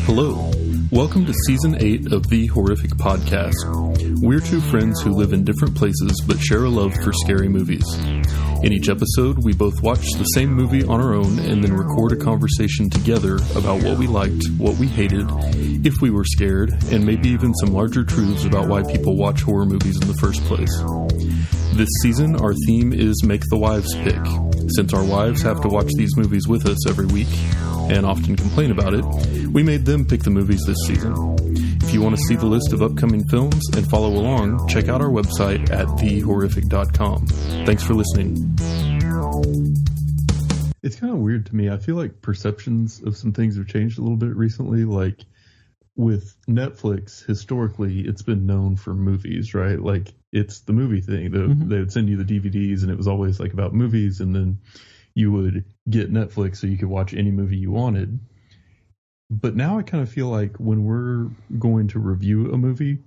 Hello. Welcome to Season 8 of The Horrific Podcast. We're two friends who live in different places but share a love for scary movies. In each episode, we both watch the same movie on our own and then record a conversation together about what we liked, what we hated, if we were scared, and maybe even some larger truths about why people watch horror movies in the first place. This season, our theme is Make the Wives Pick. Since our wives have to watch these movies with us every week, and often complain about it, we made them pick the movies this season. If you want to see the list of upcoming films and follow along, check out our website at thehorrific.com. Thanks for listening. It's kind of weird to me. I feel like perceptions of some things have changed a little bit recently. Like with Netflix, historically, it's been known for movies, right? Like it's the movie thing. They would send you the DVDs and it was always like about movies, and then you would get Netflix so you could watch any movie you wanted. But now I kind of feel like when we're going to review a movie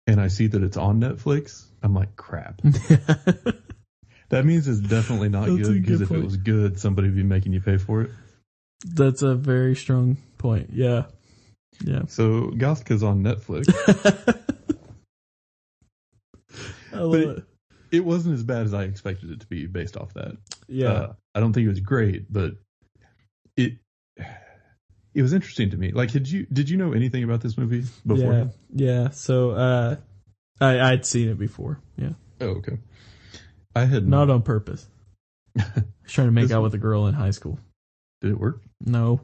and I see that it's on Netflix, I'm like, crap. That means it's definitely not good, because if it was good, somebody would be making you pay for it. That's a very strong point. Yeah. Yeah. So Gothika's on Netflix. I love it. It wasn't as bad as I expected it to be based off that. Yeah. I don't think it was great, but it was interesting to me. Like, did you know anything about this movie before? Yeah. So I'd seen it before. Yeah. Oh, okay. I had not on purpose. I was trying to make out with a girl in high school. Did it work? No.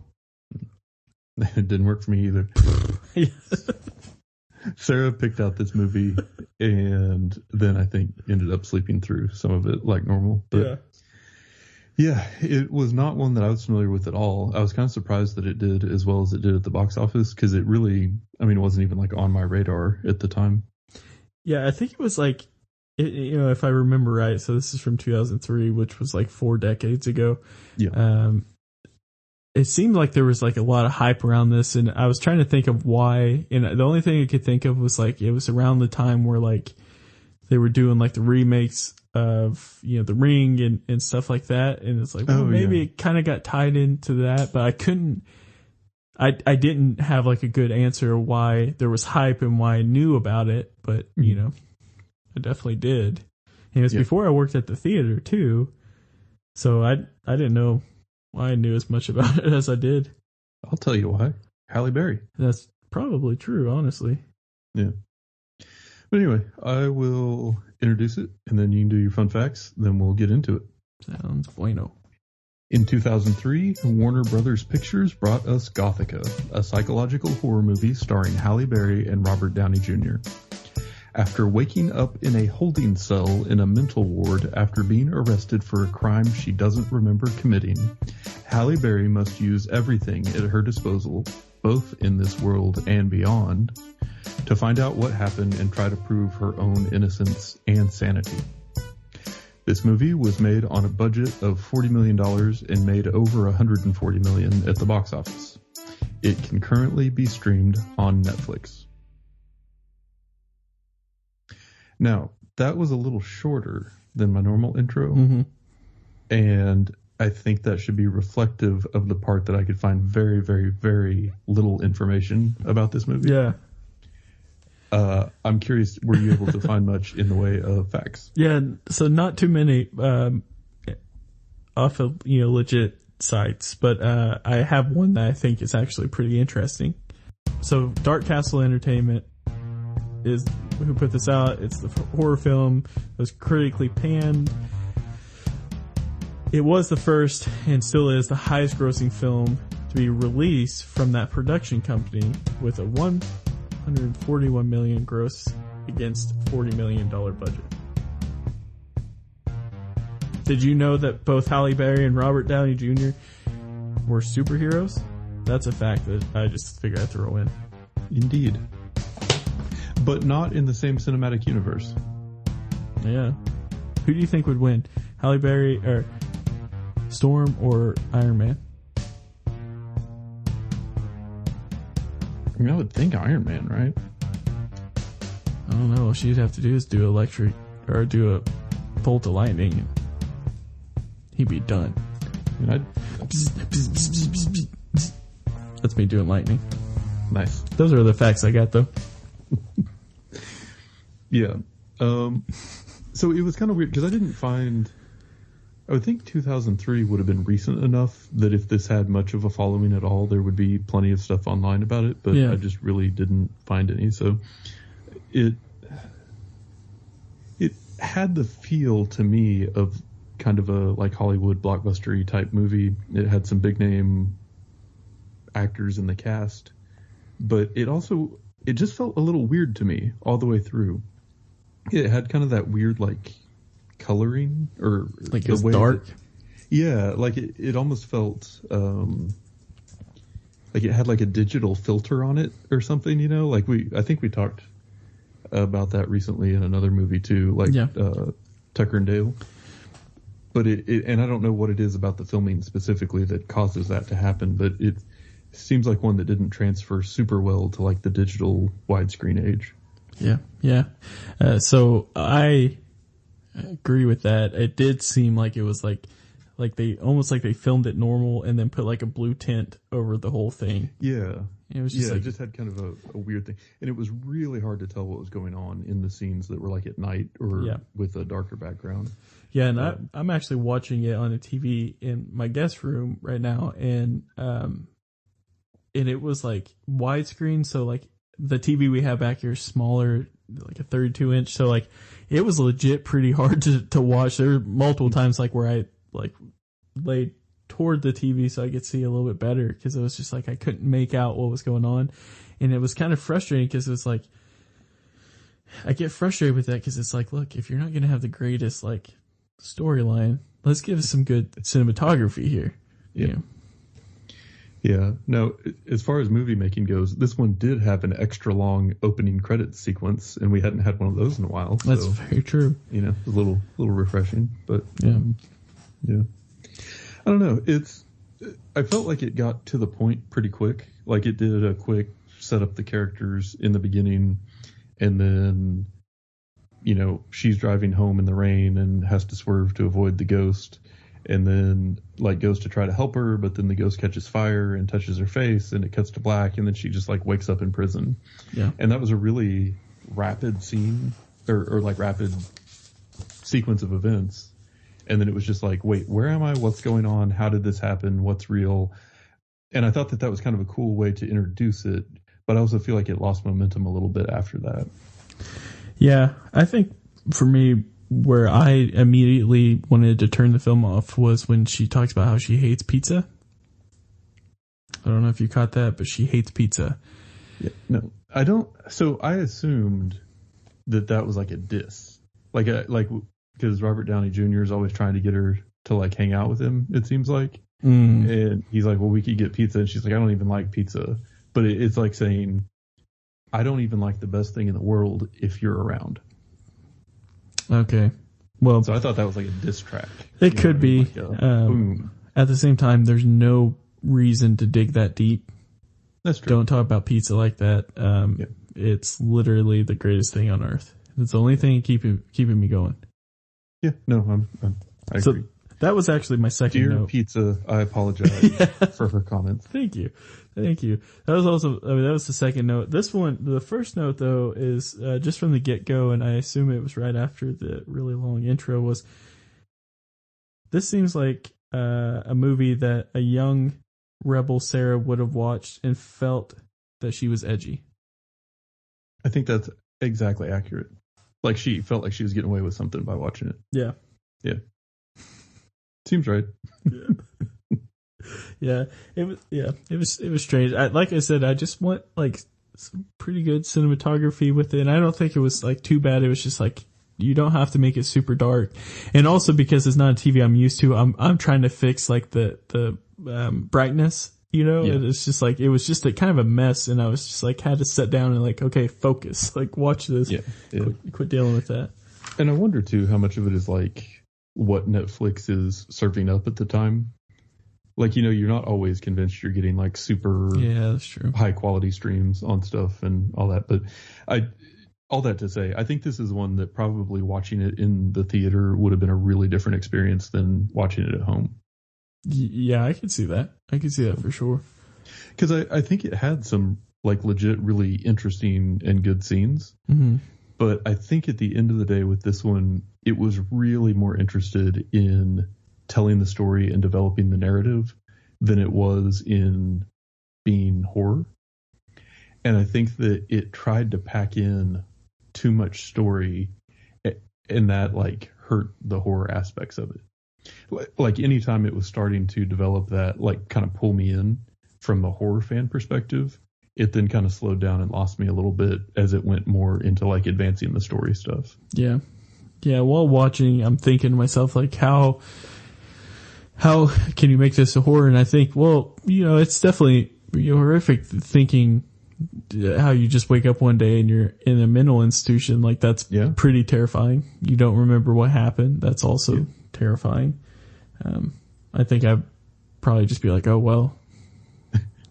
It didn't work for me either. Sarah picked out this movie and then I think ended up sleeping through some of it like normal. But yeah, it was not one that I was familiar with at all. I was kind of surprised that it did as well as it did at the box office, because it really, it wasn't even like on my radar at the time. Yeah, I think it was like, if I remember right, so this is from 2003, which was like 4 decades ago. Yeah. It seemed like there was like a lot of hype around this, and I was trying to think of why, and the only thing I could think of was like, it was around the time where like they were doing like the remakes of, The Ring and stuff like that. And it's like, maybe it kind of got tied into that, but I didn't have like a good answer why there was hype and why I knew about it, but I definitely did. And it was before I worked at the theater too. So I didn't know why I knew as much about it as I did. I'll tell you why. Halle Berry. That's probably true, honestly. Yeah. But anyway, I will introduce it, and then you can do your fun facts, then we'll get into it. Sounds bueno. In 2003, Warner Brothers Pictures brought us Gothika, a psychological horror movie starring Halle Berry and Robert Downey Jr. After waking up in a holding cell in a mental ward after being arrested for a crime she doesn't remember committing, Halle Berry must use everything at her disposal, both in this world and beyond, to find out what happened and try to prove her own innocence and sanity. This movie was made on a budget of $40 million and made over $140 million at the box office. It can currently be streamed on Netflix. Now, that was a little shorter than my normal intro, and I think that should be reflective of the part that I could find very, very, very little information about this movie. Yeah. I'm curious, were you able to find much in the way of facts? Yeah, so not too many off of legit sites, but I have one that I think is actually pretty interesting. So Dark Castle Entertainment is who put this out. It's the horror film. It was critically panned. It was the first, and still is, the highest grossing film to be released from that production company, with a $141 million gross against $40 million budget. Did you know that both Halle Berry and Robert Downey Jr. were superheroes? That's a fact that I just figured I'd throw in. Indeed. But not in the same cinematic universe. Yeah. Who do you think would win? Halle Berry, or Storm, or Iron Man? I would think Iron Man, right? I don't know. All she'd have to do is do electric, or do a bolt of lightning. He'd be done. I mean, That's me doing lightning. Nice. Those are the facts I got, though. Yeah. So it was kind of weird because I would think 2003 would have been recent enough that if this had much of a following at all, there would be plenty of stuff online about it, but I just really didn't find any. So it had the feel to me of kind of a like Hollywood blockbuster-y type movie. It had some big name actors in the cast, but it just felt a little weird to me all the way through. It had kind of that weird like coloring or like it was dark. Like it almost felt like it had like a digital filter on it or something, you know, like I think we talked about that recently in another movie too, like Tucker and Dale. But and I don't know what it is about the filming specifically that causes that to happen, but it seems like one that didn't transfer super well to like the digital widescreen age. Yeah. So I agree with that. It did seem like it was like they almost like they filmed it normal and then put like a blue tint over the whole thing. Yeah. It was just it just had kind of a weird thing. And it was really hard to tell what was going on in the scenes that were like at night or with a darker background. Yeah, and I'm actually watching it on a TV in my guest room right now, and it was like widescreen, so like the TV we have back here is smaller, like a 32-inch, so like it was legit pretty hard to watch. There were multiple times like where I like laid toward the TV so I could see a little bit better because it was just like I couldn't make out what was going on, and it was kind of frustrating because it was like I get frustrated with that because it's like, look, if you're not gonna have the greatest like storyline, let's give us some good cinematography here. Yeah. No, as far as movie making goes, this one did have an extra long opening credits sequence, and we hadn't had one of those in a while. So, that's very true. You know, a little refreshing, but yeah. I don't know. I felt like it got to the point pretty quick. Like it did a quick set up the characters in the beginning, and then, you know, she's driving home in the rain and has to swerve to avoid the ghost, and then like goes to try to help her, but then the ghost catches fire and touches her face, and it cuts to black, and then she just like wakes up in prison. Yeah. And that was a really rapid scene or like rapid sequence of events. And then it was just like, wait, where am I? What's going on? How did this happen? What's real? And I thought that was kind of a cool way to introduce it, but I also feel like it lost momentum a little bit after that. Yeah, I think for me, where I immediately wanted to turn the film off was when she talks about how she hates pizza. I don't know if you caught that, but she hates pizza. Yeah, no, I don't. So I assumed that was like a diss, like because Robert Downey Jr. is always trying to get her to like hang out with him. It seems like, and he's like, well, we could get pizza, and she's like, I don't even like pizza. But it's like saying, I don't even like the best thing in the world if you're around. Okay. Well, so I thought that was like a diss track. It could be. Like boom. At the same time, there's no reason to dig that deep. That's true. Don't talk about pizza like that. It's literally the greatest thing on earth. It's the only thing keeping me going. Yeah. No, I agree. That was actually my second Dear note. Pizza, I apologize for her comments. Thank you. That was also, that was the second note. This one, the first note though, is just from the get-go, and I assume it was right after the really long intro, was this seems like a movie that a young rebel Sarah would have watched and felt that she was edgy. I think that's exactly accurate. Like she felt like she was getting away with something by watching it. Yeah. Yeah. Seems right. Yeah. It was strange. Like I said, I just want like some pretty good cinematography with it. And I don't think it was like too bad. It was just like, you don't have to make it super dark. And also because it's not a TV I'm used to, I'm trying to fix like the brightness, you know, it's just like, it was just a kind of a mess. And I was just like, had to sit down and like, okay, focus, like watch this. Yeah. Quit dealing with that. And I wonder too, how much of it is like what Netflix is serving up at the time. Like, you know, you're not always convinced you're getting like super that's true. high quality streams on stuff and all that. But all that to say, I think this is one that probably watching it in the theater would have been a really different experience than watching it at home. Yeah, I could see that. I could see that for sure. Because I think it had some like legit really interesting and good scenes. Mm-hmm. But I think at the end of the day with this one, it was really more interested in telling the story and developing the narrative than it was in being horror. And I think that it tried to pack in too much story, and that like hurt the horror aspects of it. Like anytime it was starting to develop that, like kind of pull me in from the horror fan perspective, it then kind of slowed down and lost me a little bit as it went more into like advancing the story stuff. Yeah. Yeah. While watching, I'm thinking to myself, like, how can you make this a horror? And I think, well, it's definitely horrific thinking how you just wake up one day and you're in a mental institution. Like, that's pretty terrifying. You don't remember what happened. That's also terrifying. I think I'd probably just be like, oh, well,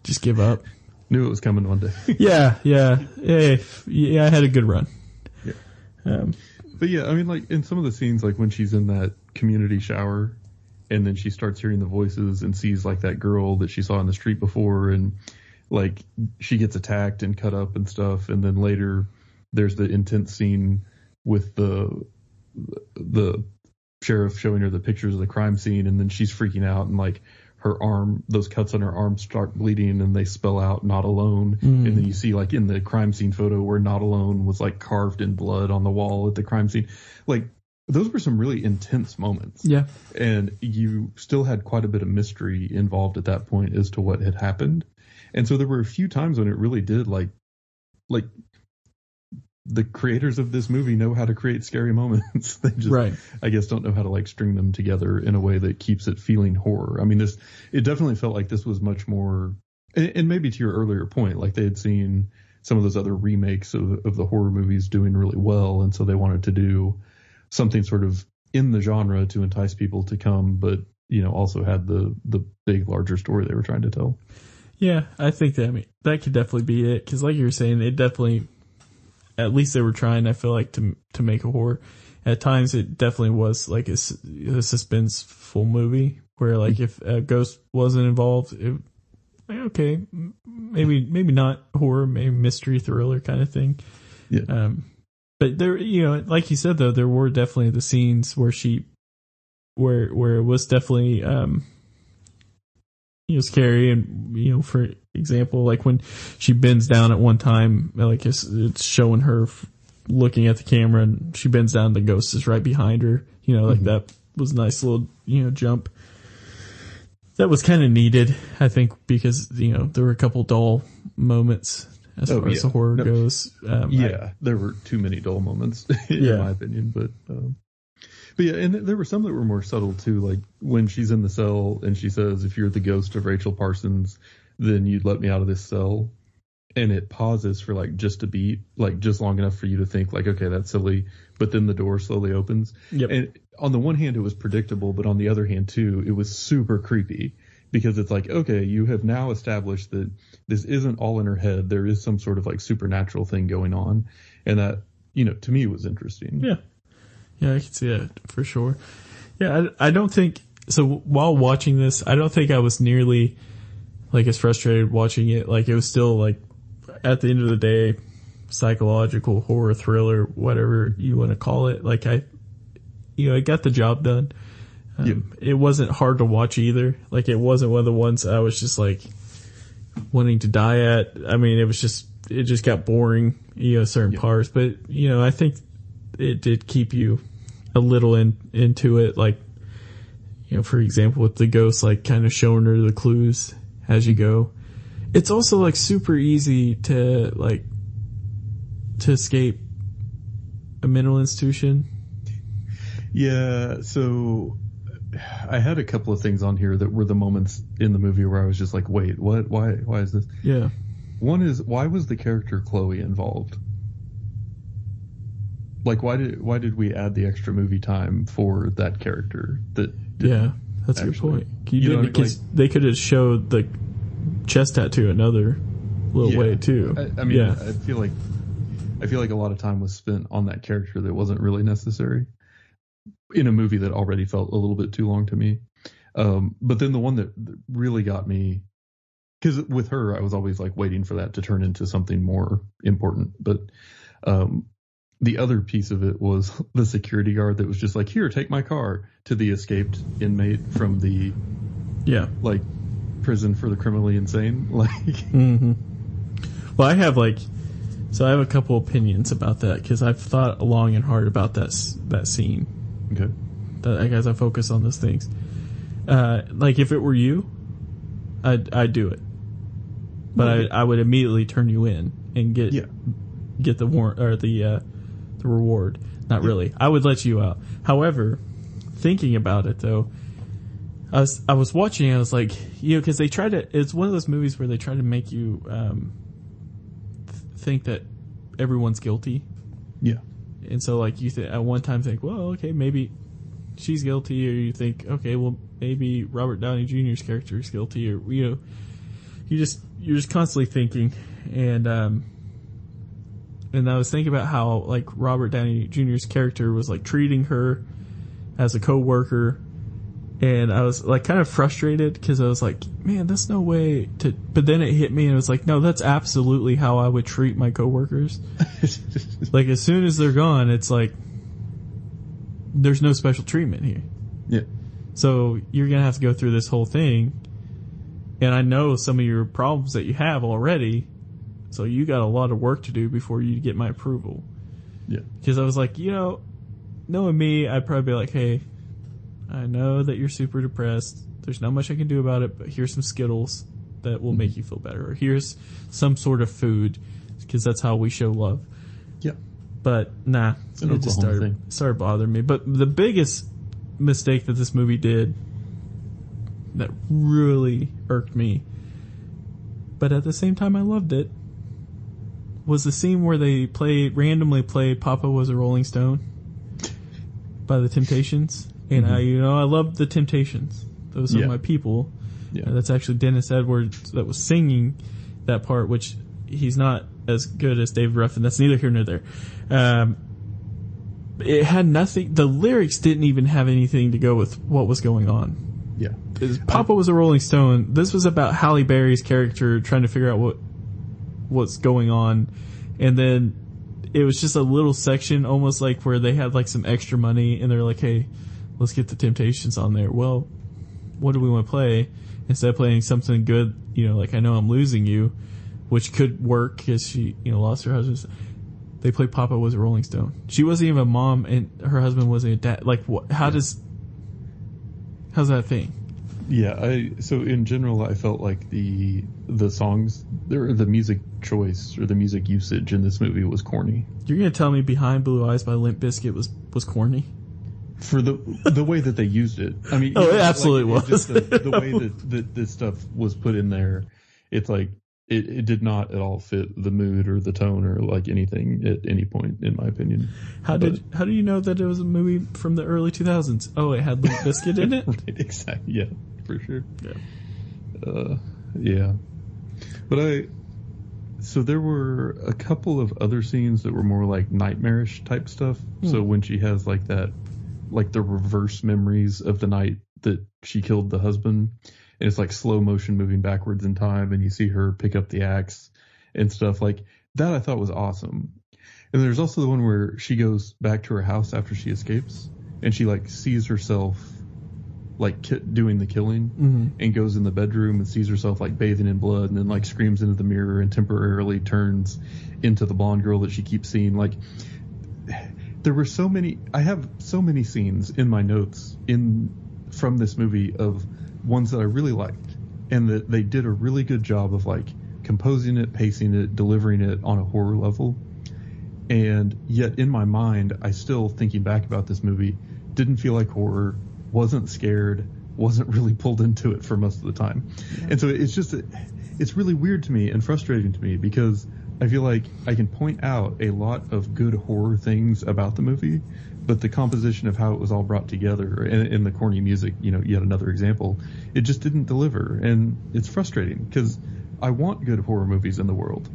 just give up. Knew it was coming one day. Yeah. I had a good run. Yeah. But yeah, I mean, like in some of the scenes, like when she's in that community shower and then she starts hearing the voices and sees like that girl that she saw in the street before, and like she gets attacked and cut up and stuff. And then later there's the intense scene with the sheriff showing her the pictures of the crime scene, and then she's freaking out, and like her arm, those cuts on her arm start bleeding and they spell out "not alone." And then you see like in the crime scene photo where "not alone" was like carved in blood on the wall at the crime scene. Like those were some really intense moments. Yeah. And you still had quite a bit of mystery involved at that point as to what had happened. And so there were a few times when it really did like the creators of this movie know how to create scary moments. They just, I guess, don't know how to like string them together in a way that keeps it feeling horror. I mean, it definitely felt like this was much more, and maybe to your earlier point, like they had seen some of those other remakes of the horror movies doing really well. And so they wanted to do something sort of in the genre to entice people to come, but, also had the big, larger story they were trying to tell. Yeah, I think that could definitely be it. Cause like you were saying, it definitely, at least they were trying, I feel like, to make a horror. At times, it definitely was like a suspenseful movie where, like, if a ghost wasn't involved, okay, maybe not horror, maybe mystery thriller kind of thing. Yeah. But there, like you said though, there were definitely the scenes where where it was definitely scary, and for example, like when she bends down at one time, like it's showing her looking at the camera, and she bends down, the ghost is right behind her. Like that was a nice little jump. That was kind of needed, I think, because there were a couple dull moments as far as the horror goes. There were too many dull moments in my opinion, but yeah, and there were some that were more subtle too, like when she's in the cell and she says, "If you're the ghost of Rachel Parsons, then you'd let me out of this cell." And it pauses for like just a beat, like just long enough for you to think like, okay, that's silly. But then the door slowly opens. Yep. And on the one hand, it was predictable, but on the other hand too, it was super creepy because it's like, okay, you have now established that this isn't all in her head. There is some sort of like supernatural thing going on. And that, to me was interesting. Yeah. Yeah, I can see that for sure. Yeah, I don't think so. While watching this, I don't think I was nearly like as frustrated watching it. Like it was still like at the end of the day, psychological horror thriller, whatever you want to call it. Like I got the job done. It wasn't hard to watch either. Like it wasn't one of the ones I was just like wanting to die at. I mean, it just got boring, certain parts. But I think it did keep you a little into it, like for example with the ghost, like kind of showing her the clues as you go. It's also like super easy to escape a mental institution. Yeah, so I had a couple of things on here that were the moments in the movie where I was just like, wait, what? Why is this? Yeah. One is, why was the character Chloe involved? Like, why did we add the extra movie time for that character? That's a good point. Because they could have showed the chest tattoo another little way too. I mean, I feel like a lot of time was spent on that character that wasn't really necessary in a movie that already felt a little bit too long to me. But then the one that really got me because with her, I was always like waiting for that to turn into something more important. But the other piece of it was the security guard that was just like, here, take my car, to the escaped inmate from the like prison for the criminally insane. Like, well, I have a couple opinions about that because I've thought long and hard about that scene. Okay. As I focus on those things, like if it were you, I'd do it, but I would immediately turn you in and get the warrant or the reward. Not really. I would let you out. However, thinking about it though, I was watching. I was like, because they try to. It's one of those movies where they try to make you think that everyone's guilty. Yeah. And so like you at one time think, well, okay, maybe she's guilty, or you think, okay, well, maybe Robert Downey Jr.'s character is guilty, or you're just constantly thinking, and I was thinking about how like Robert Downey Jr.'s character was like treating her as a coworker, and I was like kind of frustrated because I was like, man, that's no way to. But then it hit me, and it was like, no, that's absolutely how I would treat my coworkers. Like as soon as they're gone, it's like there's no special treatment here. Yeah. So you're gonna have to go through this whole thing, and I know some of your problems that you have already. So you got a lot of work to do before you get my approval. Yeah. Because I was like, knowing me, I'd probably be like, hey, I know that you're super depressed. There's not much I can do about it, but here's some Skittles that will make you feel better. Or here's some sort of food, because that's how we show love. Yeah. But nah, it just started bothering me. But the biggest mistake that this movie did that really irked me, but at the same time I loved it, was the scene where they randomly played Papa Was a Rolling Stone by the Temptations. And I love the Temptations. Those are my people. Yeah. That's actually Dennis Edwards that was singing that part, which he's not as good as David Ruffin. That's neither here nor there. It had nothing. The lyrics didn't even have anything to go with what was going on. Yeah. Papa Was a Rolling Stone. This was about Halle Berry's character trying to figure out what's going on. And then it was just a little section, almost like where they had like some extra money and they're like, hey, let's get the Temptations on there. Well, what do we want to play? Instead of playing something good, like I Know I'm Losing You, which could work because she, lost her husband. They played Papa Was a Rolling Stone. She wasn't even a mom and her husband wasn't a dad. Like, what? How's that a thing? Yeah, so in general, I felt like the songs, the music choice or the music usage in this movie was corny. You're gonna tell me Behind Blue Eyes by Limp Bizkit was corny? For the way that they used it. I mean, it absolutely was. Just the way that this stuff was put in there, it's like it did not at all fit the mood or the tone or like anything at any point, in my opinion. How do you know that it was a movie from the early 2000s? Oh, it had Limp Bizkit in it? Right, exactly. Yeah, for sure. Yeah. Yeah. But so there were a couple of other scenes that were more like nightmarish type stuff. So when she has like that, like the reverse memories of the night that she killed the husband, and it's like slow motion moving backwards in time, and you see her pick up the axe and stuff like that. I thought was awesome. And there's also the one where she goes back to her house after she escapes, and she like sees herself like doing the killing, and goes in the bedroom and sees herself like bathing in blood, and then like screams into the mirror and temporarily turns into the blonde girl that she keeps seeing. Like, there were I have so many scenes in my notes from this movie of ones that I really liked, and that they did a really good job of like composing it, pacing it, delivering it on a horror level. And yet in my mind, I still, thinking back about this movie, didn't feel like horror, wasn't scared, wasn't really pulled into it for most of the time. Yeah. And so it's really weird to me and frustrating to me, because I feel like I can point out a lot of good horror things about the movie, but the composition of how it was all brought together, and the corny music, yet another example, it just didn't deliver. And it's frustrating because I want good horror movies in the world.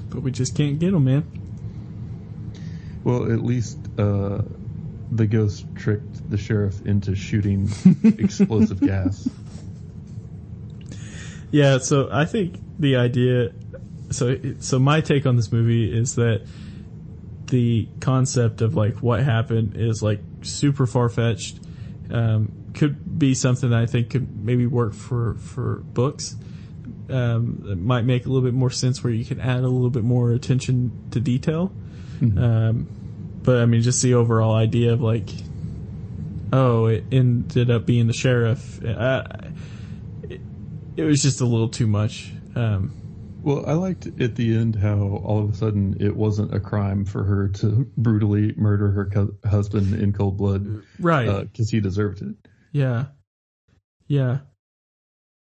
But we just can't get them, man. Well, at least the ghost tricked the sheriff into shooting explosive gas. Yeah, so I think the idea, so my take on this movie is that the concept of like what happened is like super far-fetched. Could be something that I think could maybe work for books. It might make a little bit more sense where you can add a little bit more attention to detail. But I mean, just the overall idea of like, oh, it ended up being the sheriff. It was just a little too much. Well, I liked at the end how all of a sudden it wasn't a crime for her to brutally murder her husband in cold blood. Right. Because he deserved it. Yeah. Yeah.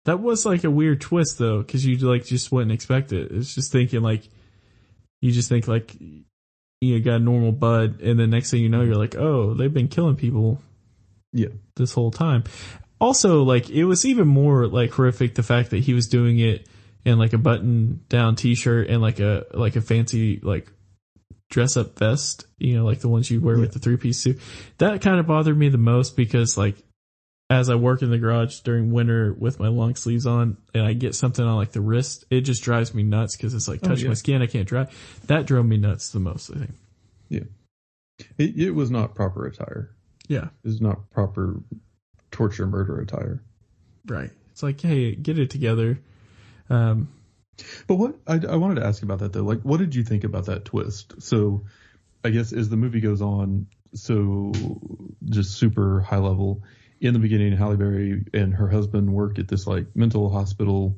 That was like a weird twist though, because you like just wouldn't expect it. It's just thinking like, you just think like, you got a normal bud, and the next thing you know, you're like, oh, they've been killing people. Yeah. This whole time. Also, like, it was even more like horrific the fact that he was doing it in like a button-down T-shirt and like a fancy like dress-up vest, like the ones you wear with the three-piece suit. That kind of bothered me the most because like as I work in the garage during winter with my long sleeves on and I get something on like the wrist, it just drives me nuts because it's like touching my skin. I can't drive. That drove me nuts the most, I think. Yeah. It was not proper attire. Yeah. It was not proper torture murder attire. Right. It's like, hey, get it together. But what I wanted to ask about that though, like, what did you think about that twist? So I guess as the movie goes on, so just super high level, in the beginning, Halle Berry and her husband work at this like mental hospital.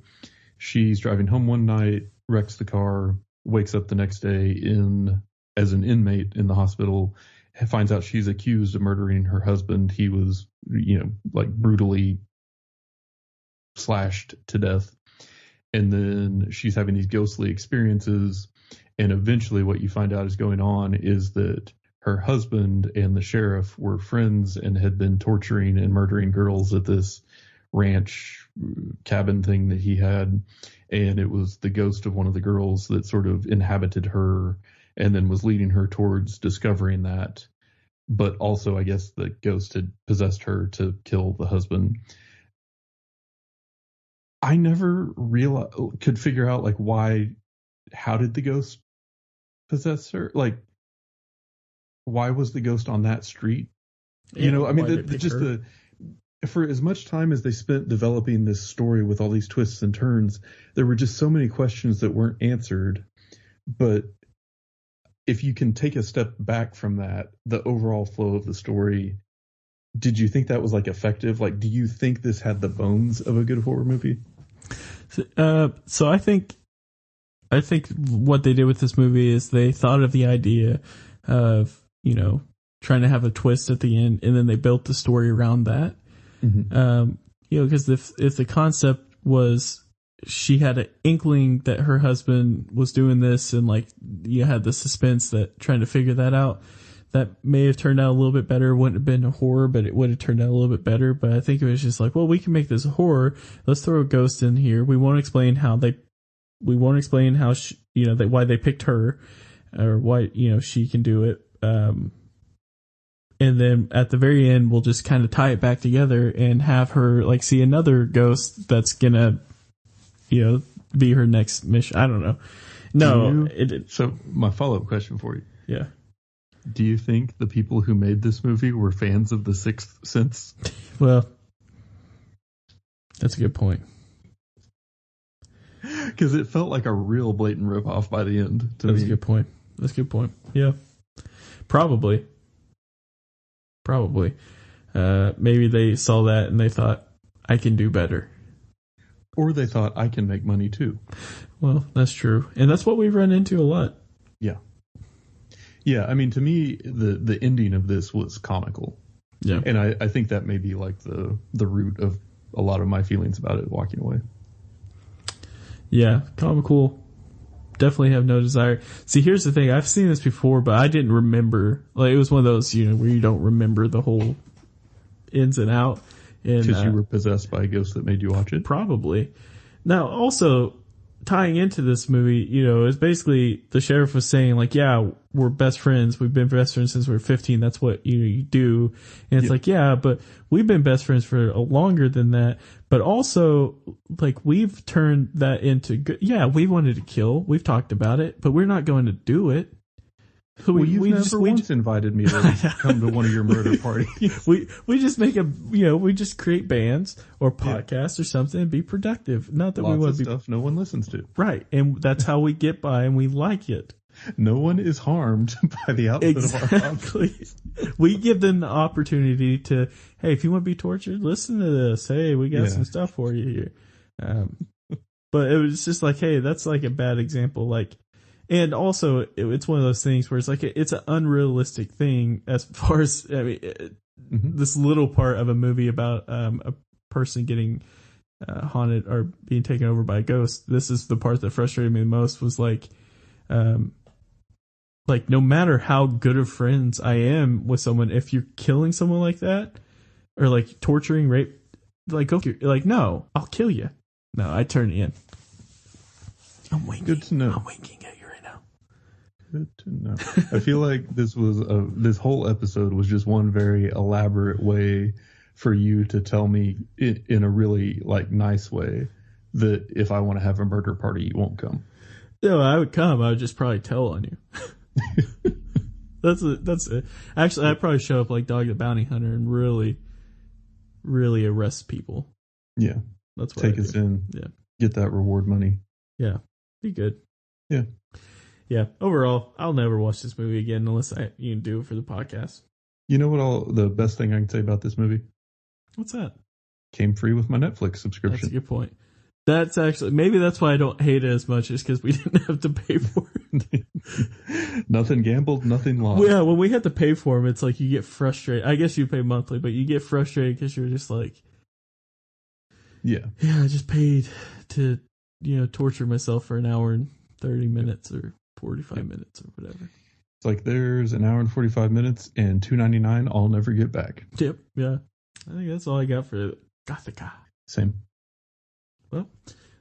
She's driving home one night, wrecks the car, wakes up the next day as an inmate in the hospital, finds out she's accused of murdering her husband. He was, like brutally slashed to death. And then she's having these ghostly experiences. And eventually what you find out is going on is that her husband and the sheriff were friends and had been torturing and murdering girls at this ranch cabin thing that he had. And it was the ghost of one of the girls that sort of inhabited her and then was leading her towards discovering that. But also, I guess the ghost had possessed her to kill the husband. I never could figure out like how did the ghost possess her? Like, why was the ghost on that street? Yeah, I mean, for as much time as they spent developing this story with all these twists and turns, there were just so many questions that weren't answered. But if you can take a step back from that, the overall flow of the story, did you think that was like effective? Like, do you think this had the bones of a good horror movie? So I think what they did with this movie is they thought of the idea of, trying to have a twist at the end, and then they built the story around that. Mm-hmm. Because if the concept was she had an inkling that her husband was doing this, and like you had the suspense that trying to figure that out, that may have turned out a little bit better. Wouldn't have been a horror, but it would have turned out a little bit better. But I think it was just like, well, we can make this a horror. Let's throw a ghost in here. We won't explain how why they picked her, or why she can do it. And then at the very end, we'll just kind of tie it back together and have her like see another ghost that's gonna, be her next mission. I don't know. No. So my follow-up question for you. Yeah. Do you think the people who made this movie were fans of The Sixth Sense? Well, that's a good point. Because it felt like a real blatant ripoff by the end to me. That's a good point. Yeah. Probably. Maybe they saw that and they thought, I can do better. Or they thought, I can make money too. Well, that's true. And that's what we've run into a lot. Yeah. Yeah, I mean, to me, the ending of this was comical. Yeah. And I think that may be like the root of a lot of my feelings about it walking away. Yeah, comical. Definitely have no desire. See, here's the thing. I've seen this before, but I didn't remember. Like, it was one of those, where you don't remember the whole ins and out. Because you were possessed by a ghost that made you watch it? Probably. Now, also, tying into this movie, is basically the sheriff was saying like, yeah, we're best friends. We've been best friends since we were 15. That's what you do. And it's like, yeah, but we've been best friends for longer than that. But also, like, we've turned that into good. Yeah, we wanted to kill. We've talked about it, but we're not going to do it. You've never once invited me to come to one of your murder parties. we just make we just create bands or podcasts or something and be productive. Not that Lots we want of to be stuff no one listens to. Right, and that's how we get by, and we like it. No one is harmed by the output of our podcast. We give them the opportunity to, hey, if you want to be tortured, listen to this. Hey, we got some stuff for you here. But it was just like, hey, that's like a bad example. Like, and also it's one of those things where it's like, it's an unrealistic thing as far as, this little part of a movie about a person getting haunted or being taken over by a ghost. This is the part that frustrated me the most, was like no matter how good of friends I am with someone, if you're killing someone like that or like torturing, rape, like, go, like, no, I'll kill you. No, I turn in. I'm winking. Good to know. I'm winking at you right now. Good to know. I feel like this whole episode was just one very elaborate way for you to tell me in a really like nice way that if I want to have a murder party, you won't come. No, I would come. I would just probably tell on you. That's it. Actually, I'd probably show up like Dog the Bounty Hunter and really, really arrest people. Yeah. That's what Take us in. Yeah. Get that reward money. Yeah. Be good. Yeah. Yeah. Overall, I'll never watch this movie again unless you can do it for the podcast. You know what? The best thing I can say about this movie? What's that? Came free with my Netflix subscription. That's a good point. That's actually, maybe that's why I don't hate it as much, is because we didn't have to pay for it. Nothing gambled, nothing lost. Well, yeah, when we had to pay for them, it's like you get frustrated. I guess you pay monthly, but you get frustrated because you're just like, yeah, I just paid to, torture myself for an hour and 30 minutes or 45 minutes or whatever. It's like there's an hour and 45 minutes and $2.99 I'll never get back. Yep, yeah. I think that's all I got for Gothika. Same. Well,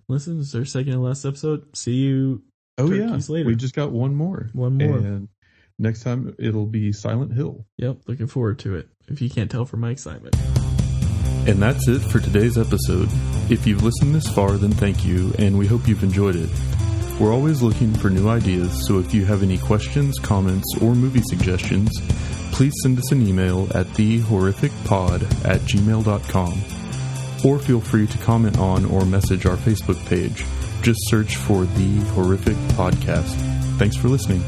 listen, this is our second and last episode. See you later. We just got one more. And next time it'll be Silent Hill. Yep, looking forward to it, if you can't tell from my excitement. And that's it for today's episode. If you've listened this far, then thank you, and we hope you've enjoyed it. We're always looking for new ideas, so if you have any questions, comments, or movie suggestions, please send us an email at thehorrificpod@gmail.com. Or feel free to comment on or message our Facebook page. Just search for The Horrific Podcast. Thanks for listening.